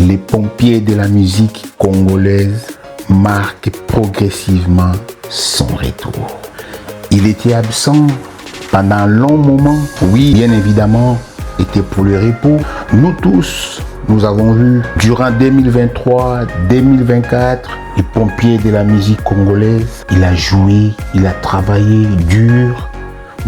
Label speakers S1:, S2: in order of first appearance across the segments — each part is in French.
S1: les pompiers de la musique congolaise marquent progressivement son retour. Il était absent pendant un long moment, oui, bien évidemment, était pour le repos. Nous tous, nous avons vu durant 2023, 2024, les pompiers de la musique congolaise, il a joué, il a travaillé dur,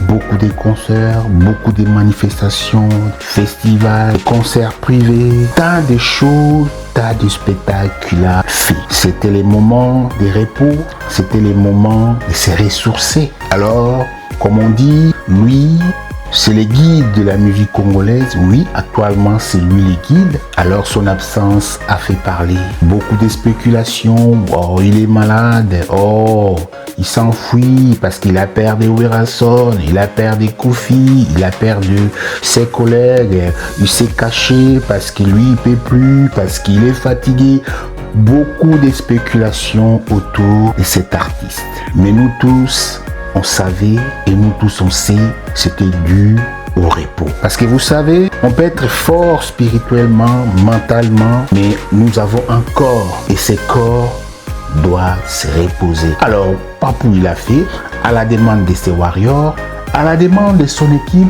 S1: beaucoup de concerts, beaucoup de manifestations, festivals, concerts privés, tas de choses, tas de spectacles qu'il a fait. C'était les moments de repos, c'était les moments de se ressourcer. Alors, comme on dit, lui, c'est le guide de la musique congolaise. Oui, actuellement, c'est lui le guide. Alors, son absence a fait parler. Beaucoup de spéculations. Oh, il est malade. Oh, il s'enfuit parce qu'il a perdu Werrason, il a perdu Kofi, il a perdu ses collègues. Il s'est caché parce que lui, il peut plus, parce qu'il est fatigué. Beaucoup de spéculations autour de cet artiste. Mais nous tous, on savait et nous tous on sait, c'était dû au repos. Parce que vous savez, on peut être fort spirituellement, mentalement, mais nous avons un corps et ce corps doit se reposer. Alors, Papou il a fait, à la demande de ses warriors, à la demande de son équipe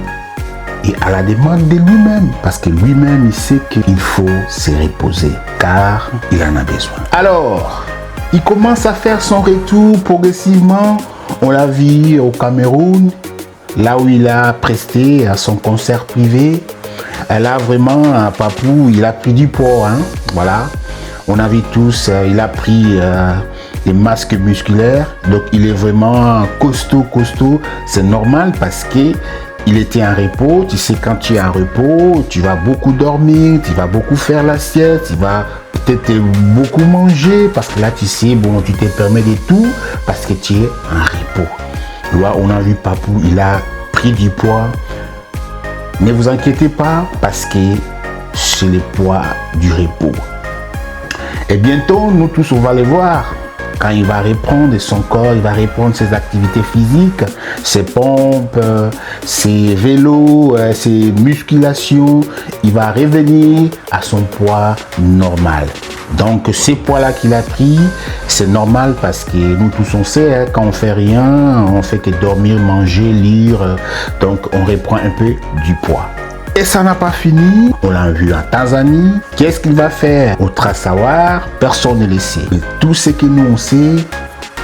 S1: et à la demande de lui-même. Parce que lui-même, il sait qu'il faut se reposer car il en a besoin. Alors, il commence à faire son retour progressivement. On l'a vu au Cameroun, là où il a presté à son concert privé. Là vraiment, Papou, il a pris du poids, hein, voilà. On a vu tous, il a pris des masques musculaires, donc il est vraiment costaud. C'est normal parce que il était en repos. Tu sais, quand tu es en repos, tu vas beaucoup dormir, tu vas beaucoup faire la sieste, tu vas peut-être beaucoup manger parce que là, tu sais, bon, tu te permets de tout parce que tu es en repos. Là, on a vu Papou, il a pris du poids. Ne vous inquiétez pas parce que c'est le poids du repos. Et bientôt, nous tous, on va le voir. Quand il va reprendre son corps, il va reprendre ses activités physiques, ses pompes, ses vélos, ses musculations. Il va revenir à son poids normal. Donc, ces poids-là qu'il a pris, c'est normal parce que nous tous on sait, hein, quand on fait rien, on fait que dormir, manger, lire. Donc, on reprend un peu du poids. Et ça n'a pas fini, on l'a vu en Tanzanie. Qu'est-ce qu'il va faire au Trassawar? Personne ne le sait. Mais tout ce que nous on sait,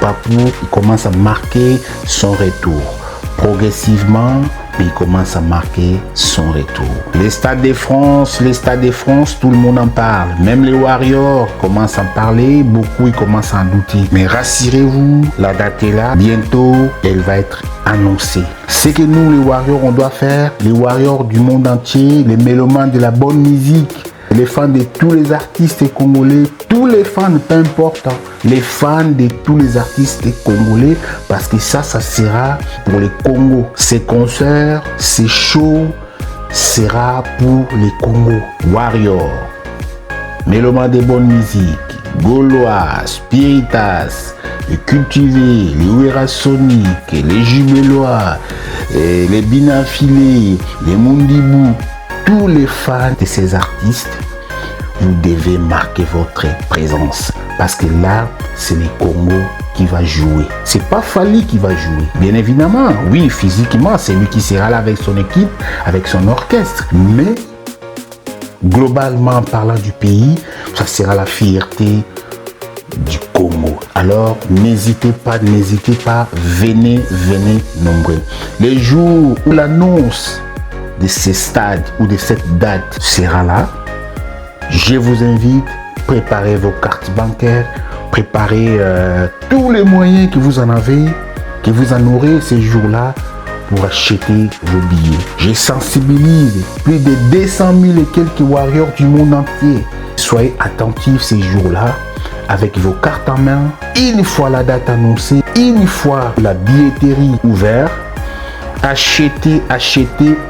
S1: Papou, il commence à marquer son retour. Progressivement, mais il commence à marquer son retour. Les Stades de France, tout le monde en parle. Même les Warriors commencent à en parler, beaucoup ils commencent à en douter. Mais rassurez-vous, la date est là. Bientôt, elle va être annoncée. C'est que nous, les Warriors, on doit faire, les Warriors du monde entier, les mélomanes de la bonne musique, les fans de tous les artistes congolais, tous les fans, peu importe, hein, les fans de tous les artistes congolais, parce que ça sera pour les Congos. Ces concerts, ces shows, sera pour les Congos. Warriors, mélomanes de bonne musique, Gaulois, Spiritas, les Cultivés, les Werrasoniques, les Jumelois, les Binafilés, les Mundibou, tous les fans de ces artistes, vous devez marquer votre présence. Parce que là, c'est le Congo qui va jouer. C'est pas Fally qui va jouer. Bien évidemment, oui, physiquement, c'est lui qui sera là avec son équipe, avec son orchestre. Mais, globalement, parlant du pays, ça sera la fierté du Congo. Alors, n'hésitez pas, venez nombreux. Les jours où l'annonce de ces stades ou de cette date sera là, je vous invite, préparez vos cartes bancaires, préparez tous les moyens que vous en avez, que vous en aurez ces jours-là pour acheter vos billets. Je sensibilise plus de 200 000 et quelques warriors du monde entier. Soyez attentifs ces jours-là avec vos cartes en main. Une fois la date annoncée, une fois la billetterie ouverte, achetez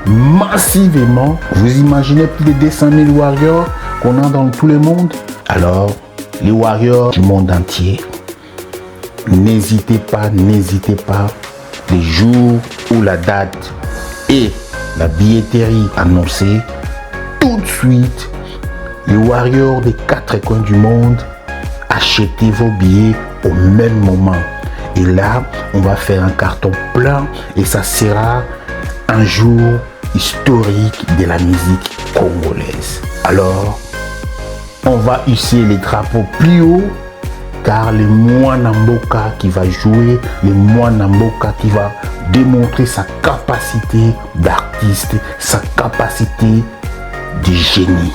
S1: massivement. Vous imaginez plus de 200 000 warriors qu'on a dans tout le monde. Alors, les warriors du monde entier, n'hésitez pas, les jours où la date et la billetterie annoncée, tout de suite, les warriors des 4 coins du monde, achetez vos billets au même moment. Et là, on va faire un carton plein et ça sera un jour historique de la musique congolaise. Alors, on va hisser les drapeaux plus haut car le Mwana Mboka qui va jouer, le Mwana Mboka qui va démontrer sa capacité d'artiste, sa capacité de génie.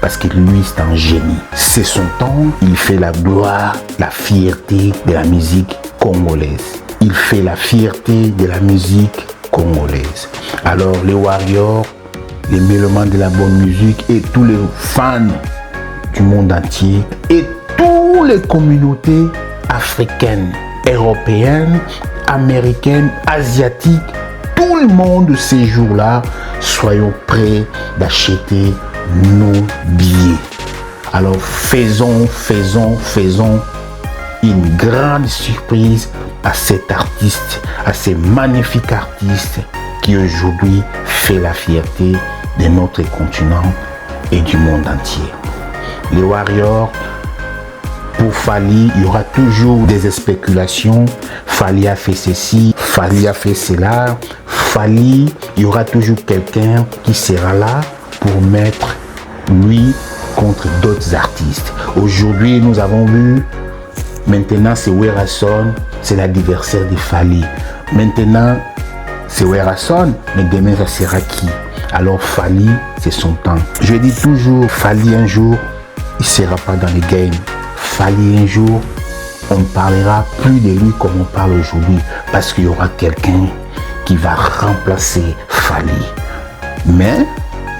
S1: Parce que lui, c'est un génie. C'est son temps, il fait la gloire, la fierté de la musique congolaise. Il fait la fierté de la musique congolaise. Alors, les warriors, les mélomanes de la bonne musique et tous les fans du monde entier et toutes les communautés africaines, européennes, américaines, asiatiques, tout le monde ces jours-là, soyons prêts d'acheter nos billets. Alors faisons une grande surprise à cet artiste, à ces magnifiques artistes qui aujourd'hui fait la fierté de notre continent et du monde entier. Les warriors, pour Fally, il y aura toujours des spéculations. Fally a fait ceci, Fally a fait cela. Fally, il y aura toujours quelqu'un qui sera là pour mettre lui contre d'autres artistes. Aujourd'hui, nous avons vu, maintenant c'est Werason, c'est l'adversaire de Fally. Maintenant, c'est Werason, mais demain ça sera qui? Alors Fally, c'est son temps. Je dis toujours, Fally un jour, il ne sera pas dans les games. Fally un jour, on ne parlera plus de lui comme on parle aujourd'hui, parce qu'il y aura quelqu'un qui va remplacer Fally. Mais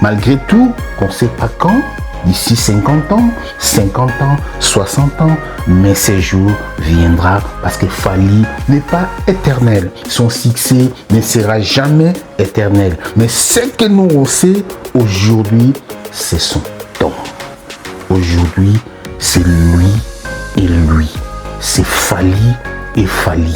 S1: malgré tout, on ne sait pas quand, d'ici 50 ans, 60 ans, mais ce jour viendra parce que Fally n'est pas éternel. Son succès ne sera jamais éternel. Mais ce que nous on sait aujourd'hui, c'est son temps. Aujourd'hui, c'est lui et lui. C'est Fally et Fally.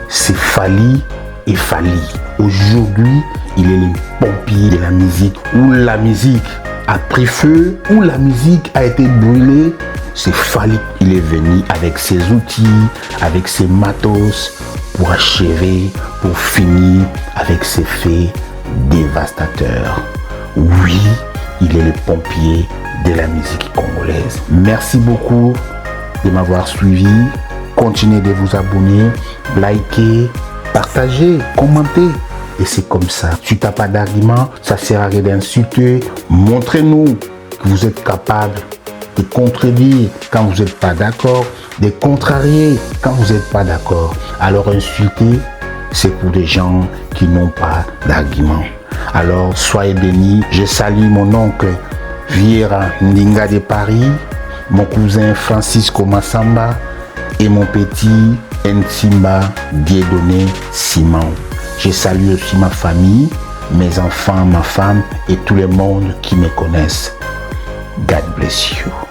S1: C'est Fally et Fally. Aujourd'hui, il est le pompier de la musique. Où la musique a pris feu, où la musique a été brûlée, c'est Fally. Il est venu avec ses outils, avec ses matos pour achever, pour finir avec ses faits dévastateurs. Oui, il est le pompier de la musique congolaise. Merci beaucoup de m'avoir suivi. Continuez de vous abonner, liker, partager, commenter. Et c'est comme ça. Si tu n'as pas d'argument, ça sert à rien d'insulter. Montrez-nous que vous êtes capable de contredire quand vous n'êtes pas d'accord, de contrarier quand vous n'êtes pas d'accord. Alors insulter, c'est pour des gens qui n'ont pas d'argument. Alors soyez bénis. Je salue mon oncle Vieira Ndinga de Paris, mon cousin Francisco Massamba et mon petit Nsimba Dieudonné Simon. Je salue aussi ma famille, mes enfants, ma femme et tout le monde qui me connaissent. God bless you.